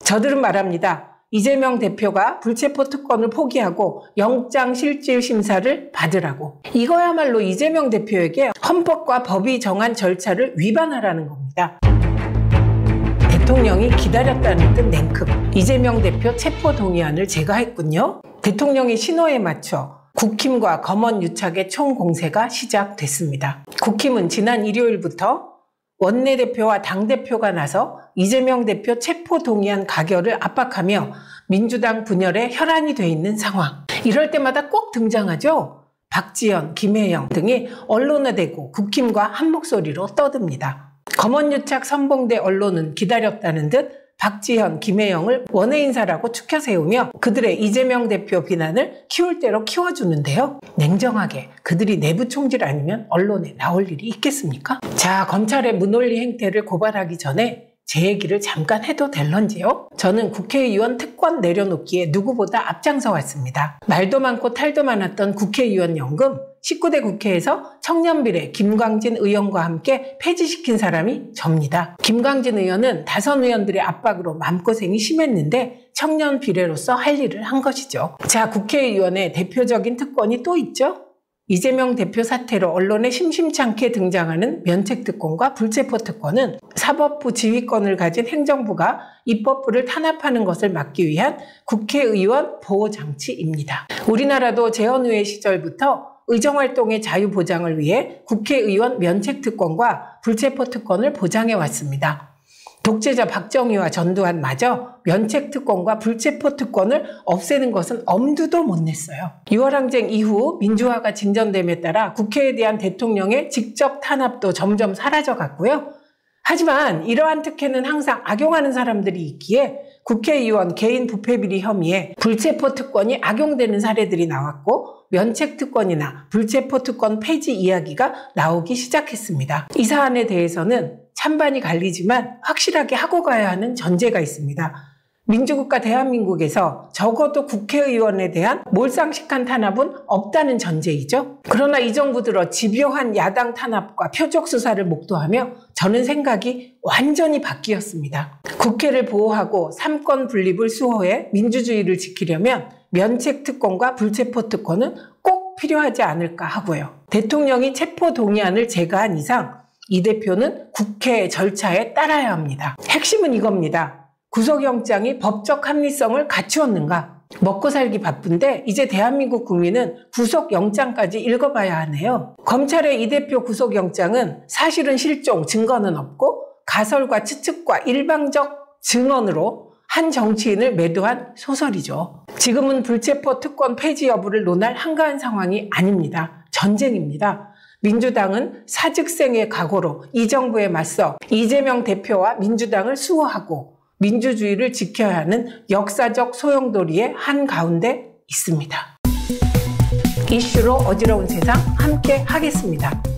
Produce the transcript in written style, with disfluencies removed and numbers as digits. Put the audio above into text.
저들은 말합니다. 이재명 대표가 불체포 특권을 포기하고 영장실질심사를 받으라고. 이거야말로 이재명 대표에게 헌법과 법이 정한 절차를 위반하라는 겁니다. 대통령이 기다렸다는 듯 냉큼 이재명 대표 체포동의안을 제거했군요. 대통령의 신호에 맞춰 국힘과 검언유착의 총공세가 시작됐습니다. 국힘은 지난 일요일부터 원내대표와 당대표가 나서 이재명 대표 체포동의안 가결을 압박하며 민주당 분열에 혈안이 돼 있는 상황. 이럴 때마다 꼭 등장하죠. 박지원, 김혜영 등이 언론에 대고 국힘과 한 목소리로 떠듭니다. 검언유착 선봉대 언론은 기다렸다는 듯 박지현, 김혜영을 원외 인사라고 추켜 세우며 그들의 이재명 대표 비난을 키울 대로 키워주는데요. 냉정하게 그들이 내부 총질 아니면 언론에 나올 일이 있겠습니까? 자, 검찰의 무논리 행태를 고발하기 전에 제 얘기를 잠깐 해도 될런지요? 저는 국회의원 특권 내려놓기에 누구보다 앞장서 왔습니다. 말도 많고 탈도 많았던 국회의원 연금 19대 국회에서 청년비례 김광진 의원과 함께 폐지시킨 사람이 접니다. 김광진 의원은 다선 의원들의 압박으로 마음고생이 심했는데 청년 비례로서 할 일을 한 것이죠. 자, 국회의원의 대표적인 특권이 또 있죠? 이재명 대표 사태로 언론에 심심찮게 등장하는 면책특권과 불체포특권은 사법부 지휘권을 가진 행정부가 입법부를 탄압하는 것을 막기 위한 국회의원 보호장치입니다. 우리나라도 재헌의회 시절부터 의정활동의 자유 보장을 위해 국회의원 면책특권과 불체포특권을 보장해왔습니다. 독재자 박정희와 전두환마저 면책특권과 불체포특권을 없애는 것은 엄두도 못 냈어요. 6월 항쟁 이후 민주화가 진전됨에 따라 국회에 대한 대통령의 직접 탄압도 점점 사라져갔고요. 하지만 이러한 특혜는 항상 악용하는 사람들이 있기에 국회의원 개인 부패비리 혐의에 불체포특권이 악용되는 사례들이 나왔고 면책특권이나 불체포특권 폐지 이야기가 나오기 시작했습니다. 이 사안에 대해서는 찬반이 갈리지만 확실하게 하고 가야 하는 전제가 있습니다. 민주국가 대한민국에서 적어도 국회의원에 대한 몰상식한 탄압은 없다는 전제이죠. 그러나 이 정부 들어 집요한 야당 탄압과 표적 수사를 목도하며 저는 생각이 완전히 바뀌었습니다. 국회를 보호하고 삼권 분립을 수호해 민주주의를 지키려면 면책특권과 불체포특권은 꼭 필요하지 않을까 하고요. 대통령이 체포동의안을 제거한 이상 이 대표는 국회 절차에 따라야 합니다. 핵심은 이겁니다. 구속영장이 법적 합리성을 갖추었는가? 먹고 살기 바쁜데 이제 대한민국 국민은 구속영장까지 읽어봐야 하네요. 검찰의 이 대표 구속영장은 사실은 실종, 증거는 없고 가설과 추측과 일방적 증언으로 한 정치인을 매도한 소설이죠. 지금은 불체포 특권 폐지 여부를 논할 한가한 상황이 아닙니다. 전쟁입니다. 민주당은 사직생의 각오로 이 정부에 맞서 이재명 대표와 민주당을 수호하고 민주주의를 지켜야 하는 역사적 소용돌이의 한가운데 있습니다. 이슈로 어지러운 세상 함께 하겠습니다.